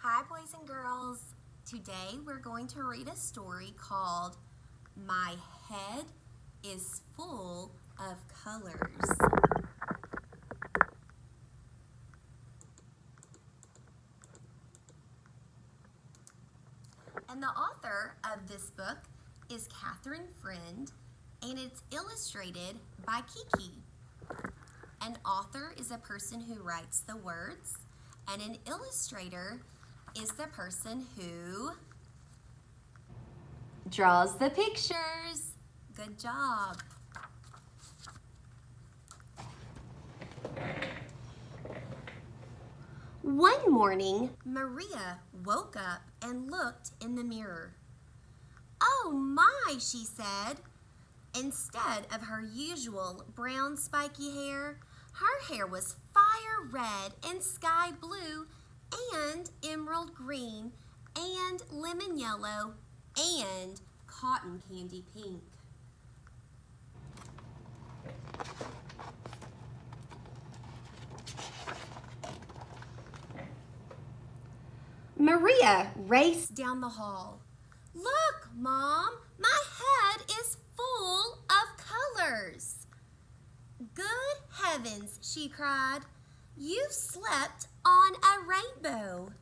Hi, boys and girls. Today we're going to read a story called My Head is Full of Colors. And the author of this book is Catherine Friend, and it's illustrated by Kiki. An author is a person who writes the words, and an illustrator is the person who draws the pictures. Good job. One morning, Maria woke up and looked in the mirror. "Oh my," she said. Instead of her usual brown spiky hair, her hair was fire red and sky blue and emerald green and lemon yellow and cotton candy pink. Maria raced down the hall. "Look, Mom, my head is full of colors." "Good heavens," she cried, "you've slept on a rainbow."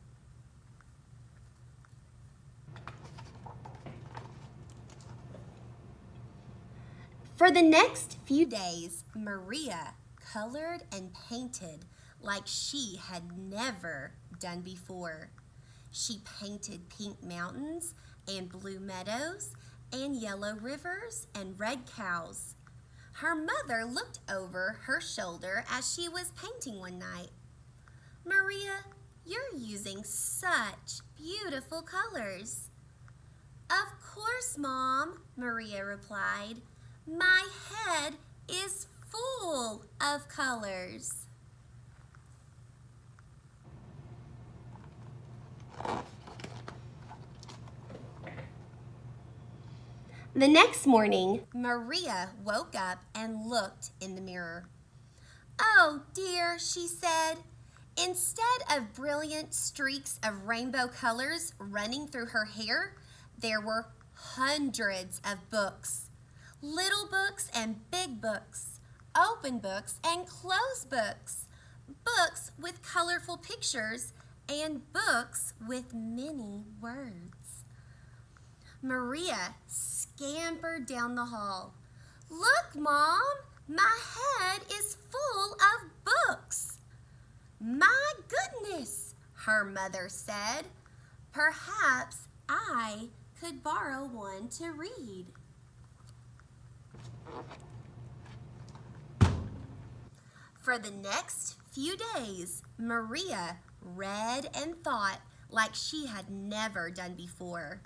For the next few days, Maria colored and painted like she had never done before. She painted pink mountains and blue meadows and yellow rivers and red cows. Her mother looked over her shoulder as she was painting one night. "Maria, you're using such beautiful colors." "Of course, Mom," Maria replied. "My head is full of colors." The next morning, Maria woke up and looked in the mirror. "Oh dear," she said. Instead of brilliant streaks of rainbow colors running through her hair, there were hundreds of books. Little books and big books, open books and closed books, books with colorful pictures, and books with many words. Maria scampered down the hall. "Look, Mom, my head is full of books." "My goodness," her mother said. "Perhaps I could borrow one to read." For the next few days, Maria read and thought like she had never done before.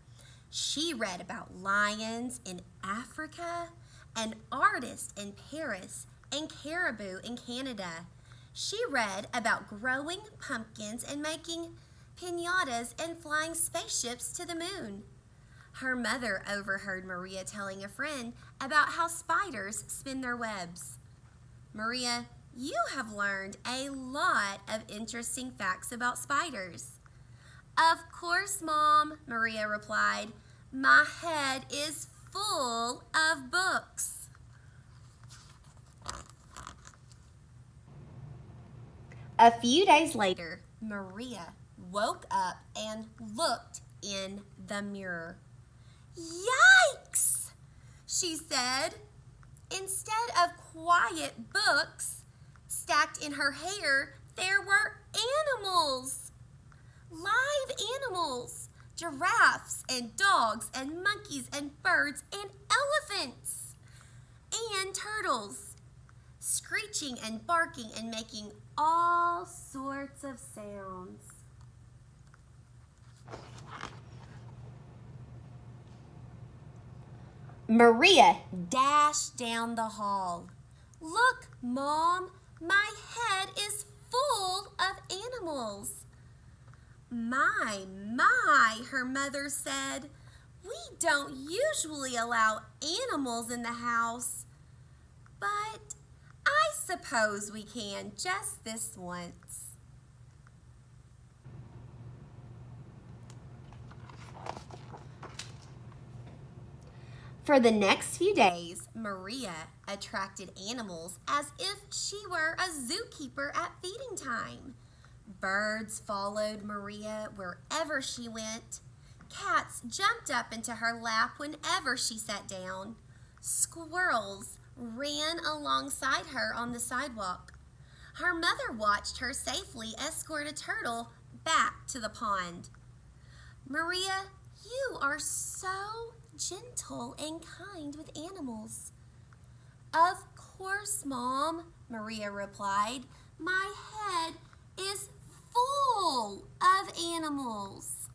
She read about lions in Africa, and artists in Paris, and caribou in Canada. She read about growing pumpkins and making piñatas and flying spaceships to the moon. Her mother overheard Maria telling a friend about how spiders spin their webs. "Maria, you have learned a lot of interesting facts about spiders." "Of course, Mom," Maria replied. "My head is full of books." A few days later, Maria woke up and looked in the mirror. "Yikes!" she said. Instead of quiet books stacked in her hair, there were animals. Live animals. Giraffes and dogs and monkeys and birds and elephants and turtles, screeching and barking and making all sorts of sounds. Maria dashed down the hall. "Look, Mom, my head is full of animals." My, her mother said. "We don't usually allow animals in the house, but I suppose we can just this once." For the next few days, Maria attracted animals as if she were a zookeeper at feeding time. Birds followed Maria wherever she went. Cats jumped up into her lap whenever she sat down. Squirrels ran alongside her on the sidewalk. Her mother watched her safely escort a turtle back to the pond. Maria, you are so gentle and kind with animals. Of course, Mom, Maria replied. My head is full of animals.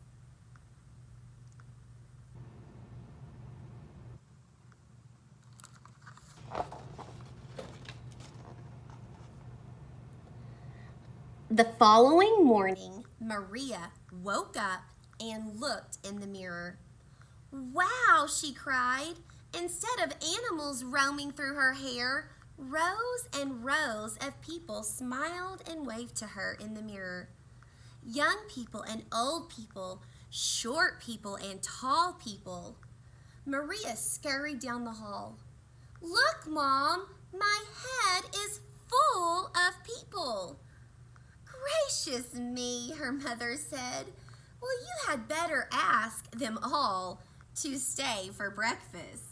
The following morning, Maria woke up and looked in the mirror. Wow, she cried. Instead of animals roaming through her hair, rows and rows of people smiled and waved to her in the mirror. Young people and old people, short people and tall people. Maria scurried down the hall. Look, Mom, my head is full of people. Gracious me, her mother said. Well, you had better ask them all to stay for breakfast.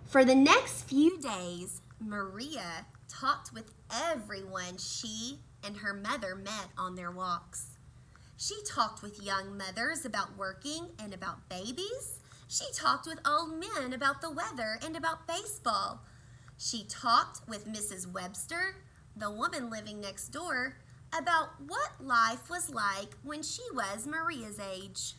For the next few days, Maria talked with everyone she and her mother met on their walks. She talked with young mothers about working and about babies. She talked with old men about the weather and about baseball. She talked with Mrs. Webster, the woman living next door, about what life was like when she was Maria's age.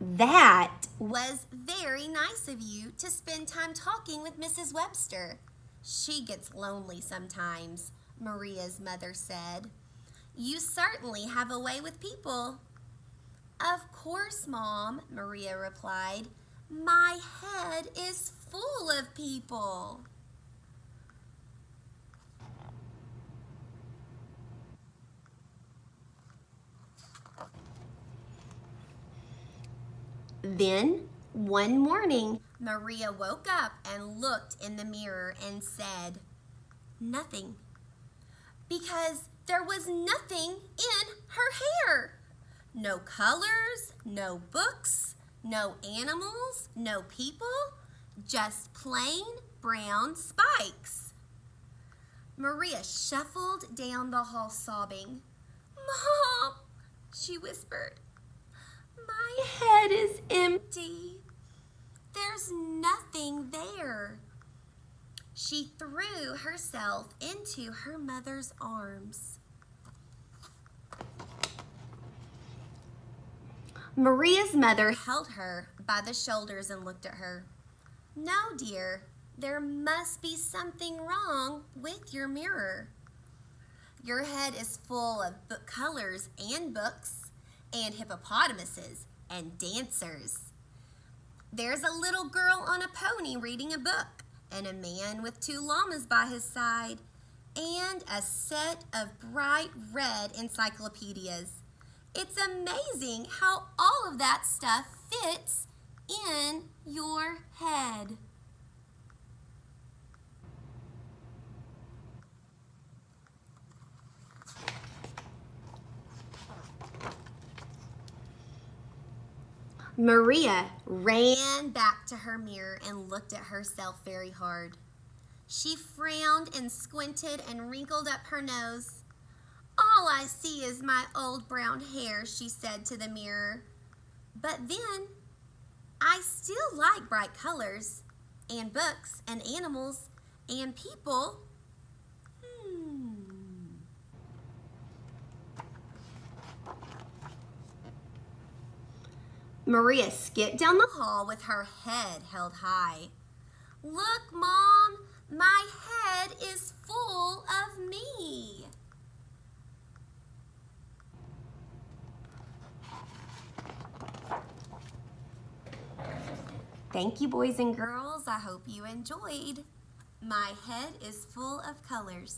That was very nice of you to spend time talking with Mrs. Webster. She gets lonely sometimes, Maria's mother said. You certainly have a way with people. Of course, Mom, Maria replied. My head is full of people. Then, one morning, Maria woke up and looked in the mirror and said, nothing. Because there was nothing in her hair. No colors, no books, no animals, no people, just plain brown spikes. Maria shuffled down the hall sobbing. Mom, she whispered. My head is empty. There's nothing there. She threw herself into her mother's arms. Maria's mother held her by the shoulders and looked at her. No, dear, there must be something wrong with your mirror. Your head is full of book colors and books, and hippopotamuses and dancers. There's a little girl on a pony reading a book, and a man with 2 llamas by his side, and a set of bright red encyclopedias. It's amazing how all of that stuff fits in your head. Maria ran back to her mirror and looked at herself very hard. She frowned and squinted and wrinkled up her nose. All I see is my old brown hair, she said to the mirror. But then, I still like bright colors, and books, and animals, and people. Maria skipped down the hall with her head held high. Look, Mom, my head is full of me. Thank you, boys and girls. I hope you enjoyed. My head is full of colors.